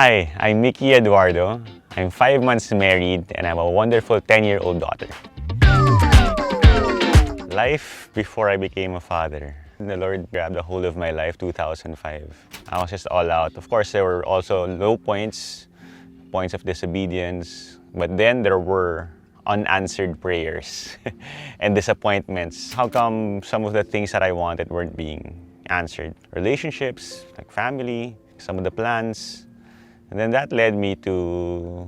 Hi, I'm Mikki Eduardo. I'm 5 months married and I have a wonderful 10-year-old daughter. Life before I became a father. The Lord grabbed a hold of my life 2005. I was just all out. Of course, there were also low points, points of disobedience, but then there were unanswered prayers and disappointments. How come some of the things that I wanted weren't being answered? Relationships, like family, some of the plans. And then that led me to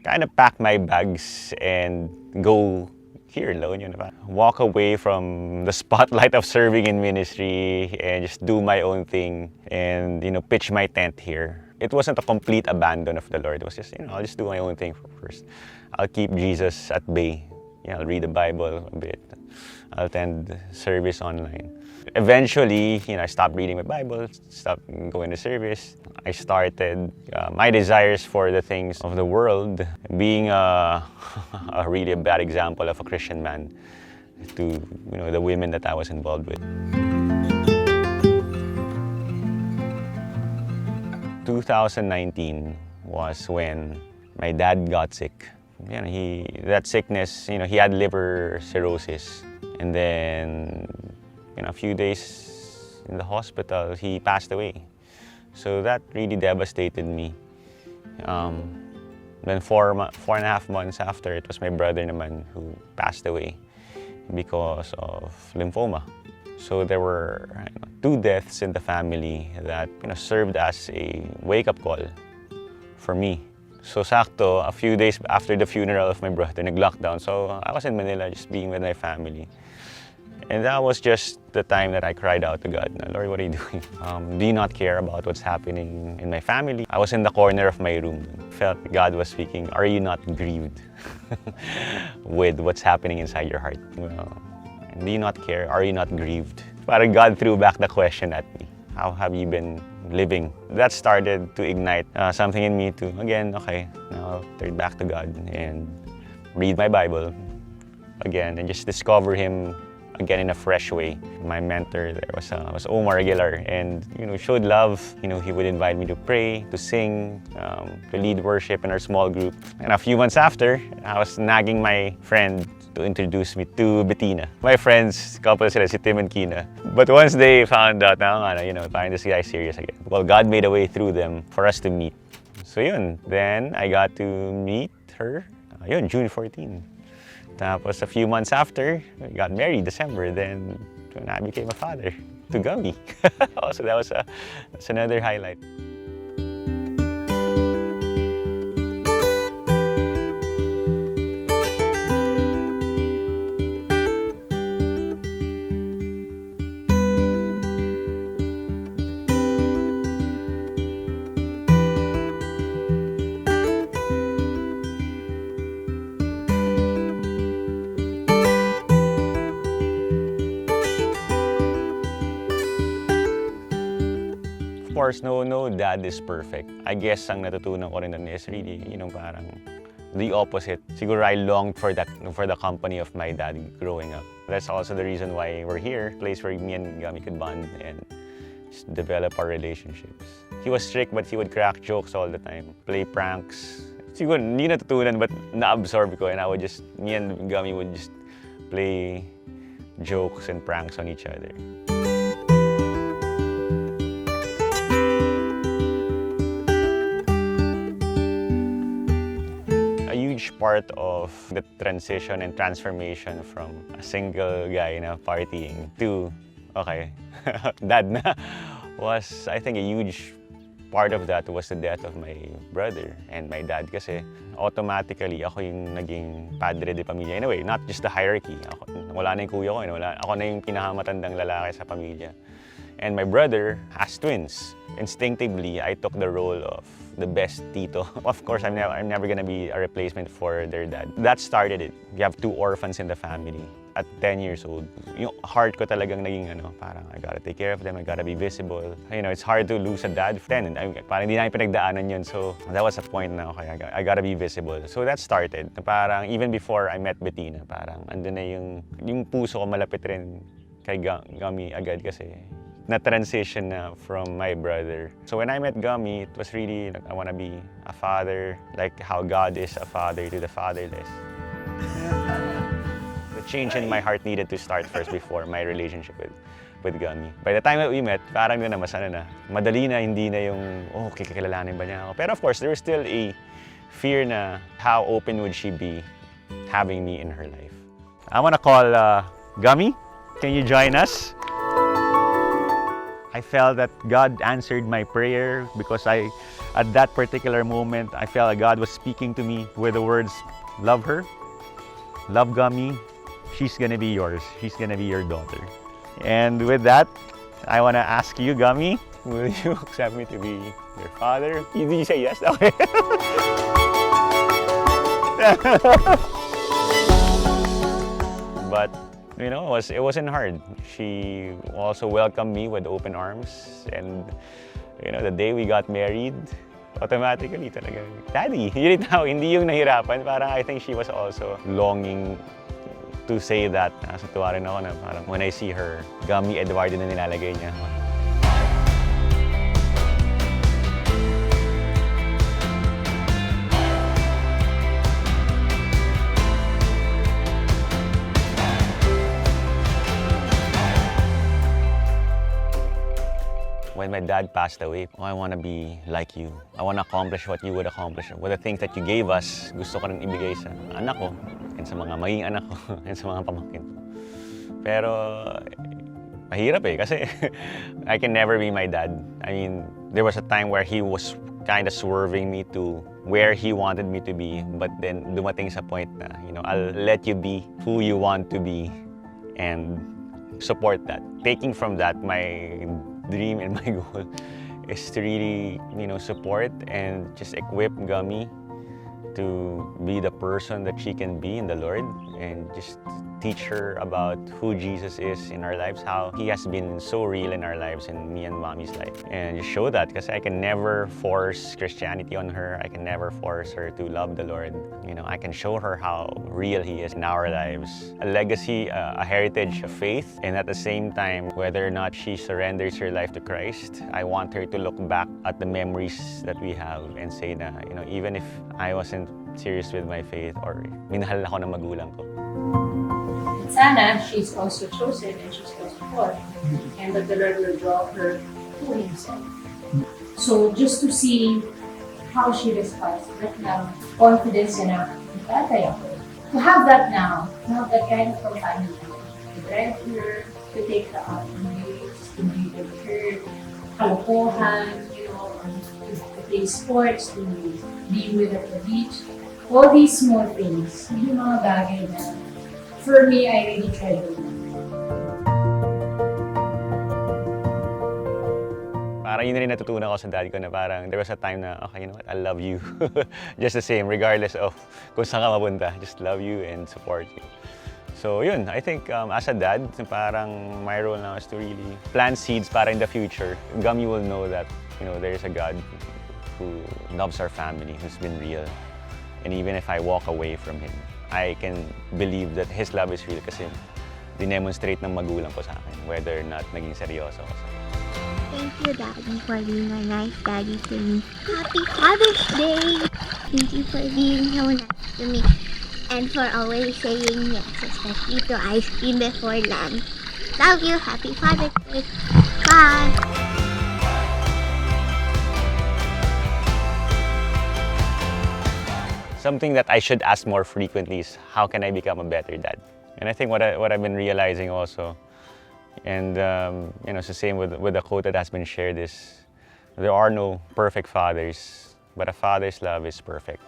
kind of pack my bags and go here, La Union. Walk away from the spotlight of serving in ministry and just do my own thing and, pitch my tent here. It wasn't a complete abandon of the Lord. It was just, I'll just do my own thing first. I'll keep Jesus at bay. I'll read the Bible a bit. I'll attend service online. Eventually, I stopped reading my Bible, stopped going to service. I started my desires for the things of the world, being a really bad example of a Christian man to the women that I was involved with. 2019 was when my dad got sick. That sickness, he had liver cirrhosis, and then a few days in the hospital, he passed away. So that really devastated me. Then 4.5 months after, it was my brother naman who passed away because of lymphoma. So there were 2 deaths in the family that served as a wake-up call for me. So sakto, a few days after the funeral of my brother, nag-lockdown. So I was in Manila just being with my family. And that was just the time that I cried out to God, Lord, what are you doing? Do you not care about what's happening in my family? I was in the corner of my room. Felt God was speaking, are you not grieved with what's happening inside your heart? Do you not care? Are you not grieved? Parang God threw back the question at me. How have you been living? That started to ignite something in me to, again, okay, now I'll turn back to God and read my Bible again and just discover Him again in a fresh way. My mentor there was Omar Aguilar, and showed love. He would invite me to pray, to sing, to lead worship in our small group. And a few months after, I was nagging my friend to introduce me to Bettina. My friends, couple sila, si Tim and Kina. But once they found out parang this guy serious again. Well, God made a way through them for us to meet. So yun, then I got to meet her, June 14. Tapos a few months after, we got married, December. Then when I became a father to Gummy. So that's another highlight. Of course, no dad is perfect. I guess ang natutunan ko rin nun is really, parang the opposite. Siguro I longed for the company of my dad growing up. That's also the reason why we're here, a place where me and Gummy could bond and just develop our relationships. He was strict, but he would crack jokes all the time, play pranks. Siguro hindi natutunan, but na-absorb ko, and me and Gummy would just play jokes and pranks on each other. Part of the transition and transformation from a single guy partying to, dad na, was, I think, a huge part of that was the death of my brother and my dad kasi automatically ako yung naging padre de pamilya. In a way, not just the hierarchy. Wala na yung kuya ko, ako na yung pinakamatandang lalaki sa pamilya. And my brother has twins. Instinctively, I took the role of the best tito. Of course, I'm never gonna be a replacement for their dad. That started it. We have 2 orphans in the family. At 10 years old, yung heart ko talagang naging parang I gotta take care of them, I gotta be visible. It's hard to lose a dad. 10, parang hindi namin pinagdaanan yun. So that was a point na, okay, I gotta be visible. So that started. Parang even before I met Bettina, parang andun na yung puso ko malapit rin kay Gummy agad kasi na transition na from my brother. So when I met Gummy, it was really, I want to be a father, like how God is a father to the fatherless. The change in my heart needed to start first before my relationship with Gummy. By the time that we met, parang na mas ano na, madali na, hindi na yung, oh, kikilalanin ba niya ako? Pero of course, there was still a fear na how open would she be having me in her life. I want to call Gummy. Can you join us? I felt that God answered my prayer because at that particular moment, I felt that God was speaking to me with the words, love her, love Gummy, she's gonna be yours, she's gonna be your daughter. And with that, I wanna ask you, Gummy, will you accept me to be your father? Did you say yes? Okay. But you know, it wasn't hard. She also welcomed me with open arms, and you know, the day we got married, automatically talaga, Daddy, hindi yung nahirapan. Parang I think she was also longing to say that. Nasa tuwa rin ako na parang when I see her, Gummy Eduardo na nilalagay niya. When my dad passed away, I want to be like you. I want to accomplish what you would accomplish. With the things that you gave us, gusto ko rin ibigay sa anak ko, and sa mga maging anak ko, and sa mga pamangkin ko. Pero, mahirap kasi I can never be my dad. I mean, there was a time where he was kind of swerving me to where he wanted me to be, but then dumating sa point na, you know, I'll let you be who you want to be and support that. Taking from that, my dream and my goal is to really, you know, support and just equip Gummy to be the person that she can be in the Lord, and just teach her about who Jesus is in our lives, how He has been so real in our lives, in me and Mommy's life. And just show that, because I can never force Christianity on her. I can never force her to love the Lord. You know, I can show her how real He is in our lives. A legacy, a heritage of faith, and at the same time, whether or not she surrenders her life to Christ, I want her to look back at the memories that we have and say na, you know, even if I wasn't serious with my faith, or minahal ako ng magulang ko. Sana, she's also chosen and she's also called, and that the Lord will draw her to Himself. So just to see how she responds, that now, confidence na tatay ako. To have that now, to have that kind of companion, to drive her, to take her out on dates, to be with her, kalokohan, you know, to play sports, to be with her at the beach. All these small things, yung mga bagay na for me, I really treasure them. Parang yun na rin natutunan ko sa daddy ko na parang there was a time na, okay, you know what, I love you. Just the same, regardless of kung saan ka mapunta. Just love you and support you. So yun, I think as a dad, parang my role now is to really plant seeds para in the future. Gummy will know that, you know, there is a God who loves our family, who's been real. And even if I walk away from Him, I can believe that His love is real kasi dinemonstrate ng magulang ko sa akin, whether or not naging seryoso ako sa akin. Thank you, Daddy, for being a nice daddy to me. Happy Father's Day! Thank you for being so nice to me. And for always saying yes, especially to ice cream before lunch. Love you! Happy Father's Day! Bye! Something that I should ask more frequently is, how can I become a better dad? And I think what I've been realizing also, and you know, it's the same with the quote that has been shared, is there are no perfect fathers, but a father's love is perfect.